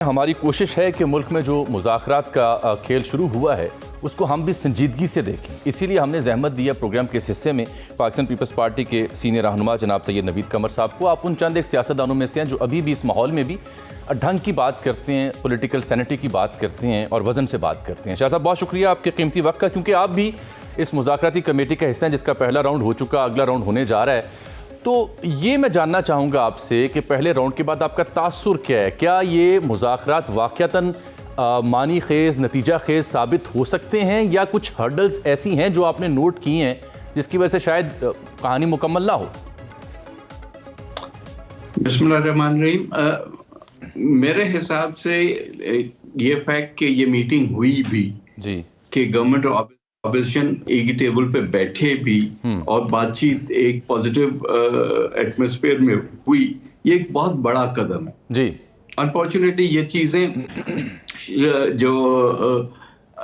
ہماری کوشش ہے کہ ملک میں جو مذاکرات کا کھیل شروع ہوا ہے اس کو ہم بھی سنجیدگی سے دیکھیں. اسی لیے ہم نے زحمت دیا پروگرام کے اس حصے میں پاکستان پیپلز پارٹی کے سینئر رہنما جناب سید نوید قمر صاحب کو. آپ ان چند ایک سیاستدانوں میں سے ہیں جو ابھی بھی اس ماحول میں بھی ڈھنگ کی بات کرتے ہیں, پولیٹیکل سینٹی کی بات کرتے ہیں اور وزن سے بات کرتے ہیں. شاہ صاحب بہت شکریہ آپ کے قیمتی وقت کا, کیونکہ آپ بھی اس مذاکراتی کمیٹی کا حصہ ہیں جس کا پہلا راؤنڈ ہو چکا, اگلا راؤنڈ ہونے جا رہا ہے. تو یہ میں جاننا چاہوں گا آپ سے کہ پہلے راؤنڈ کے بعد آپ کا تاثر کیا ہے؟ کیا یہ مذاکرات واقعتاً معنی خیز, نتیجہ خیز ثابت ہو سکتے ہیں, یا کچھ ہرڈلز ایسی ہیں جو آپ نے نوٹ کی ہیں جس کی وجہ سے شاید کہانی مکمل نہ ہو؟ بسم اللہ الرحمن الرحیم. میرے حساب سے یہ فیکٹ کہ یہ میٹنگ ہوئی بھی جی کہ گورنمنٹ اور اپوزیشن ایک ہی ٹیبل پہ بیٹھے بھی اور بات چیت ایک پازیٹیو ایٹماسفیئر میں ہوئی, یہ ایک بہت بڑا قدم ہے. جی انفارچونیٹلی یہ چیزیں جو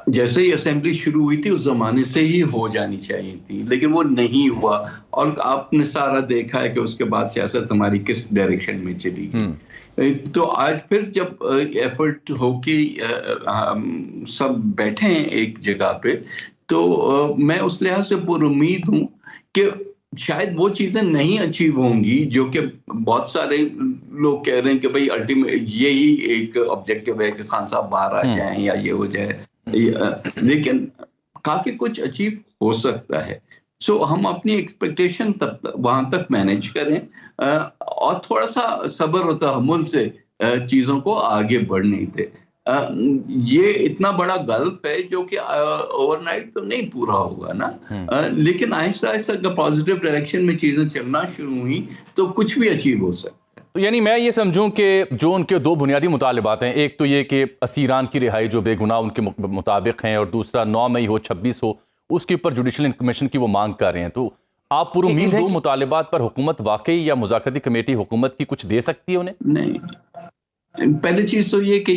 جیسے ہی اسمبلی شروع ہوئی تھی اس زمانے سے ہی ہو جانی چاہیے تھی, لیکن وہ نہیں ہوا. اور آپ نے سارا دیکھا ہے کہ اس کے بعد سیاست ہماری کس ڈائریکشن میں چلی گئی. تو آج پھر جب ایفرٹ ہو کے سب بیٹھے ہیں ایک جگہ پہ, تو میں اس لحاظ سے پر امید ہوں کہ شاید وہ چیزیں نہیں اچیو ہوں گی جو کہ بہت سارے لوگ کہہ رہے ہیں کہ بھائی الٹیمیٹ یہی ایک آبجیکٹو ہے کہ خان صاحب باہر آ جائیں یا یہ ہو جائے, لیکن کافی کچھ اچیو ہو سکتا ہے. سو ہم اپنی ایکسپیکٹیشن وہاں تک مینیج کریں اور تھوڑا سا صبر و تحمل سے چیزوں کو آگے بڑھنے دیں. یہ اتنا بڑا گلف ہے جو کہ اوور نائٹ تو نہیں پورا ہوگا نا, لیکن آہستہ آہستہ اگر پازیٹیو ڈائریکشن میں چیزیں چلنا شروع ہوئی تو کچھ بھی اچیو ہو سکتا ہے. یعنی میں یہ سمجھوں کہ جو ان کے دو بنیادی مطالبات ہیں, ایک تو یہ کہ اسیران کی رہائی جو بے گناہ ان کے مطابق ہیں, اور دوسرا 9 مئی ہو 26 ہو اس کے اوپر جوڈیشل انکمیشن کی وہ مانگ کر رہے ہیں. تو آپ پر امید ہیں دو مطالبات پر حکومت واقعی یا مذاکراتی کمیٹی حکومت کی کچھ دے سکتی ہے انہیں؟ نہیں, پہلی چیز تو یہ کہ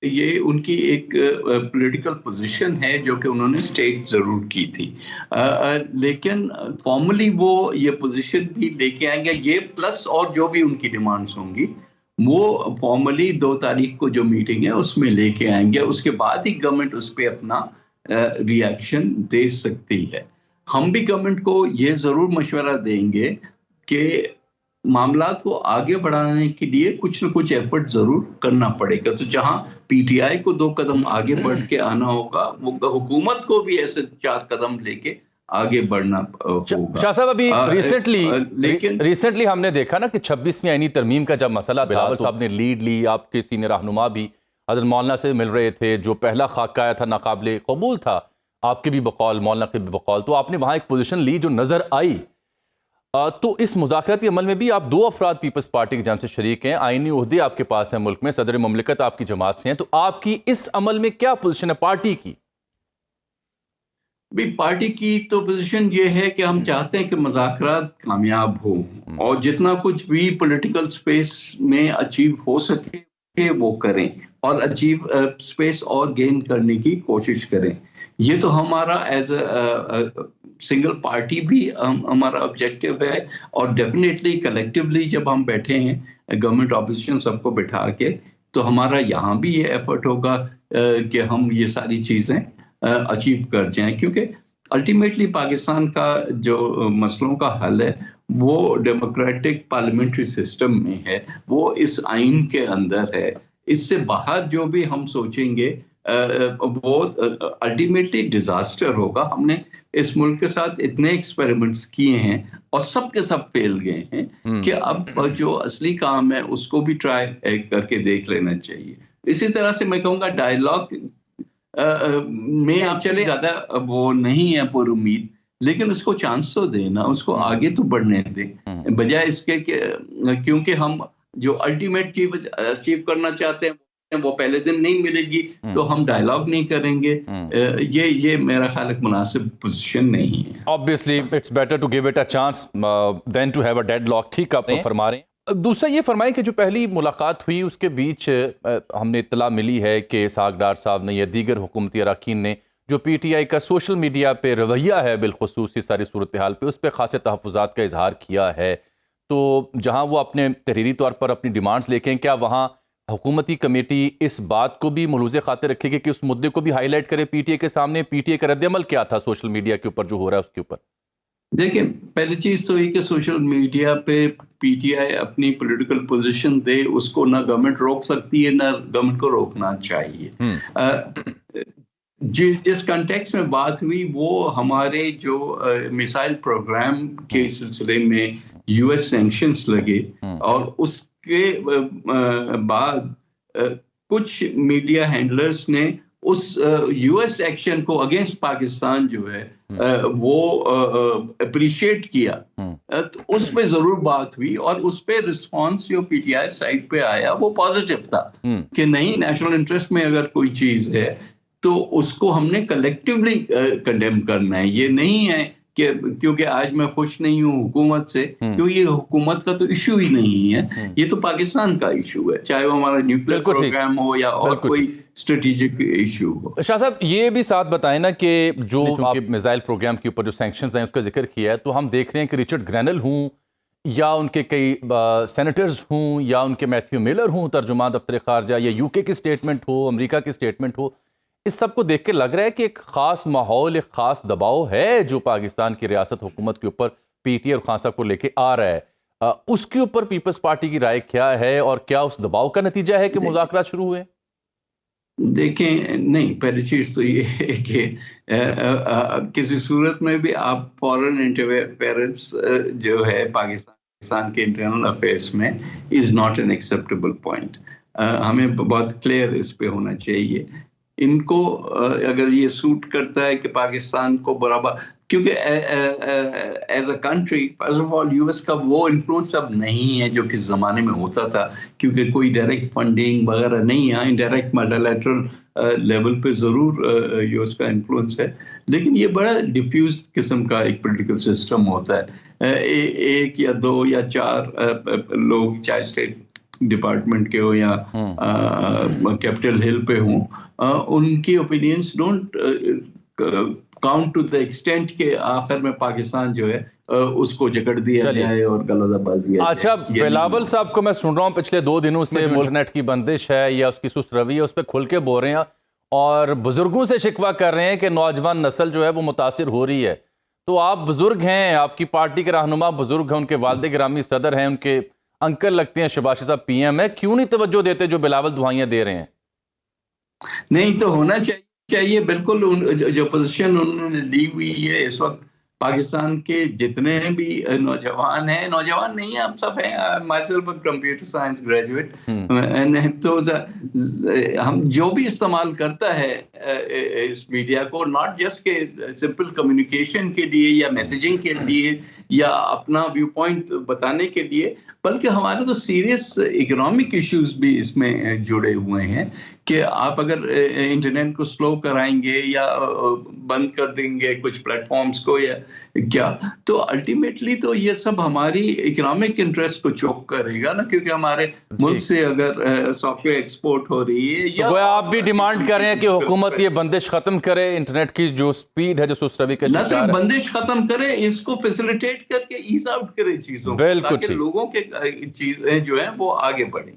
یہ ان کی ایک پولیٹیکل پوزیشن ہے جو کہ انہوں نے سٹیٹ ضرور کی تھی, لیکن فارملی وہ یہ پوزیشن بھی لے کے آئیں گے. یہ پلس اور جو بھی ان کی ڈیمانڈز ہوں گی وہ فارملی 2 تاریخ کو جو میٹنگ ہے اس میں لے کے آئیں گے. اس کے بعد ہی گورنمنٹ اس پہ اپنا ری ایکشن دے سکتی ہے. ہم بھی گورنمنٹ کو یہ ضرور مشورہ دیں گے کہ معاملات کو آگے بڑھانے کے لیے کچھ نہ کچھ ایفرٹ ضرور کرنا پڑے گا. تو جہاں پی ٹی آئی کو 2 قدم آگے بڑھ کے آنا ہوگا, وہ حکومت کو بھی ایسے 4 قدم لے کے آگے بڑھنا ہوگا. شاہ صاحب ابھی ریسنٹلی ہم نے دیکھا نا کہ 26ویں آئینی ترمیم کا جب مسئلہ بلاول صاحب نے لیڈ لی, آپ کے سینئر رہنما بھی حضرت مولانا سے مل رہے تھے, جو پہلا خاکہ آیا تھا ناقابل قبول تھا آپ کے بھی بقول, مولانا کے بھی بقول, تو آپ نے وہاں ایک پوزیشن لی جو نظر آئی. تو اس مذاکراتی عمل میں بھی آپ 2 افراد پیپلز پارٹی کی جانب سے شریک ہیں, آئینی عہدے آپ کے پاس ہیں ملک میں, صدر مملکت آپ کی جماعت سے ہیں. تو آپ کی اس عمل میں کیا پوزیشن ہے پارٹی کی؟ بھی پارٹی کی تو پوزیشن یہ ہے کہ ہم چاہتے ہیں کہ مذاکرات کامیاب ہوں اور جتنا کچھ بھی پولیٹیکل سپیس میں اچیو ہو سکے وہ کریں, اور اچیو سپیس اور گین کرنے کی کوشش کریں. یہ تو ہمارا ایز اے سنگل پارٹی بھی ہمارا آبجیکٹیو ہے, اور ڈیفینیٹلی کلیکٹیولی جب ہم بیٹھے ہیں گورنمنٹ اپوزیشن سب کو بٹھا کے, تو ہمارا یہاں بھی یہ ایفرٹ ہوگا کہ ہم یہ ساری چیزیں اچیو کر جائیں. کیونکہ الٹیمیٹلی پاکستان کا جو مسئلوں کا حل ہے وہ ڈیموکریٹک پارلیمنٹری سسٹم میں ہے, وہ اس آئین کے اندر ہے. اس سے باہر جو بھی ہم سوچیں گے وہ الٹیمیٹلی ڈیزاسٹر ہوگا. ہم نے اس ملک کے ساتھ اتنے ایکسپیریمنٹس کیے ہیں اور سب کے سب فیل گئے ہیں کہ اب جو اصلی کام ہے اس کو بھی ٹرائی کر کے دیکھ لینا چاہیے. اسی طرح سے میں کہوں گا ڈائیلاگ میں آپ چلے زیادہ وہ نہیں ہے پر امید, لیکن اس کو چانس تو دینا, اس کو آگے تو بڑھنے دیں, بجائے اس کے کہ کیونکہ ہم جو الٹیمیٹ چیز اچیو کرنا چاہتے ہیں وہ پہلے دن نہیں ملے گی تو ہم ڈائیلاگ نہیں کریں گے. یہ میرا خیال ایک مناسب پوزیشن نہیں ہے. Obviously it's better to give it a chance than to have a deadlock. ٹھیک آپ فرما رہے ہیں. دوسرا یہ فرمائیں کہ جو پہلی ملاقات ہوئی اس کے بیچ ہم نے اطلاع ملی ہے کہ اسحاق ڈار صاحب نے یا دیگر حکومتی اراکین نے جو پی ٹی آئی کا سوشل میڈیا پہ رویہ ہے بالخصوص اس ساری صورتحال پہ, اس پہ خاصے تحفظات کا اظہار کیا ہے. تو جہاں وہ اپنے تحریری طور پر اپنی ڈیمانڈز لے کے ہیں, کیا وہاں حکومتی کمیٹی اس بات کو بھی ملحوظ خاطر رکھے گی کہ اس مدعے کو بھی ہائی لائٹ کرے پی ٹی اے کے سامنے؟ پی ٹی اے کا رد عمل کیا تھا سوشل میڈیا کے اوپر جو ہو رہا ہے اس کے اوپر؟ دیکھیں، پہلی چیز تو یہ کہ سوشل میڈیا پہ پی ٹی آئی اپنی پولیٹیکل پوزیشن دے، اس کو نہ گورنمنٹ روک سکتی ہے نہ گورنمنٹ کو روکنا چاہیے۔ جس کنٹیکس میں بات ہوئی وہ ہمارے جو میسائل پروگرام کے سلسلے میں یو ایس سینکشنز لگے، اور اس کے بعد کچھ میڈیا ہینڈلرز نے اس یو ایس ایکشن کو اگینسٹ پاکستان جو ہے وہ اپریشیٹ کیا، تو اس پہ ضرور بات ہوئی، اور اس پہ رسپانس جو پی ٹی آئی سائٹ پہ آیا وہ پازیٹیو تھا کہ نہیں، نیشنل انٹرسٹ میں اگر کوئی چیز ہے تو اس کو ہم نے کلیکٹیولی کنڈیم کرنا ہے۔ یہ نہیں ہے کہ کیونکہ آج میں خوش نہیں ہوں حکومت سے، کیونکہ یہ حکومت کا تو ایشو ہی نہیں ہے، یہ تو پاکستان کا ایشو ہے، چاہے وہ ہمارا نیوکلیئر پروگرام ہو یا اور کوئی اسٹریٹجک ایشو ہو۔ شاہ صاحب یہ بھی ساتھ بتائیں نا کہ جو آپ میزائل پروگرام کے اوپر جو سینکشنز ہیں اس کا ذکر کیا ہے، تو ہم دیکھ رہے ہیں کہ رچرڈ گرینل ہوں یا ان کے کئی سینیٹرز ہوں یا ان کے میتھیو میلر ہوں ترجمان دفتر خارجہ، یا یو کے اسٹیٹمنٹ ہو، امریکہ کی اسٹیٹمنٹ ہو، اس سب کو دیکھ کے لگ رہا ہے کہ ایک خاص ماحول، ایک خاص دباؤ ہے جو پاکستان کی ریاست حکومت کے اوپر پی ٹی اور خان صاحب کو لے کے آ رہا ہے۔ اس کے اوپر پیپلز پارٹی کی رائے کیا ہے، اور کیا اس دباؤ کا نتیجہ ہے کہ مذاکرات شروع ہوئے؟ دیکھیں، نہیں، پہلی چیز تو یہ ہے کہ کسی صورت میں بھی آپ فورن انٹرفیئرنس جو ہے پاکستان کے انٹرنل افیئرس میں is not an acceptable point. ہمیں بہت کلیئر اس پہ ہونا چاہیے۔ ان کو اگر یہ سوٹ کرتا ہے کہ پاکستان کو برابر، کیونکہ as a country first of all U S کا وہ انفلوئنس اب نہیں ہے جو کس زمانے میں ہوتا تھا، کیونکہ کوئی ڈائریکٹ فنڈنگ وغیرہ نہیں ہے۔ انڈائریکٹ ملٹی لیول پہ ضرور یو ایس کا انفلوئنس ہے، لیکن یہ بڑا ڈیفیوز قسم کا ایک پولیٹیکل سسٹم ہوتا ہے۔ ایک یا دو یا چار لوگ، چاہے اسٹیٹ ڈپارٹمنٹ کے ہو یا کیپٹل ہل پہ ہوں، ان کی opinions don't count to the extent کہ آخر میں پاکستان جو ہے اس کو جکڑ دیا جائے اور غلط باز دیا جائے۔ اچھا، بلاول صاحب کو میں سن رہا ہوں پچھلے 2 دنوں سے انٹرنیٹ کی بندش ہے یا اس کی سست روی ہے، اس پہ کھل کے بول رہے ہیں، اور بزرگوں سے شکوہ کر رہے ہیں کہ نوجوان نسل جو ہے وہ متاثر ہو رہی ہے۔ تو آپ بزرگ ہیں، آپ کی پارٹی کے رہنما بزرگ ہیں، ان کے والد گرامی صدر ہیں، ان کے انکل لگتے ہیں، شباشی صاحب پی ایم ہے، کیوں نہیں توجہ دیتے جو بلاول دعائیاں دے رہے ہیں؟ نہیں تو ہونا چاہیے بالکل۔ جو پوزیشن انہوں نے لی ہوئی ہے اس وقت، پاکستان کے جتنے بھی نوجوان ہیں، نوجوان نہیں ہیں، ہم سب ہیں، my self computer science graduate, تو ہم جو بھی استعمال کرتا ہے اس میڈیا کو، ناٹ جسٹ کہ سمپل کمیونیکیشن کے لیے یا میسیجنگ کے لیے یا اپنا ویو پوائنٹ بتانے کے لیے، بلکہ ہمارے تو سیریس اکنامک ایشوز بھی اس میں جڑے ہوئے ہیں کہ آپ اگر انٹرنیٹ کو سلو کرائیں گے یا بند کر دیں گے کچھ پلیٹ فارمز کو یا کیا، تو الٹیمیٹلی تو یہ سب ہماری اکنامک انٹرسٹ کو چوک کرے گا نا، کیونکہ ہمارے ملک سے اگر سافٹ ویئر ایکسپورٹ ہو رہی ہے یا آپ بھی ڈیمانڈ کر رہے ہیں کہ حکومت یہ بندش ختم کرے، انٹرنیٹ کی جو سپیڈ ہے جو سست روی کا نہ شکار ہے، صرف بندش ختم کرے، اس کو فیسیلیٹیٹ کر کے ایز آؤٹ کرے چیزوں کو، تاکہ لوگوں کے چیزیں جو ہیں وہ آگے بڑھیں۔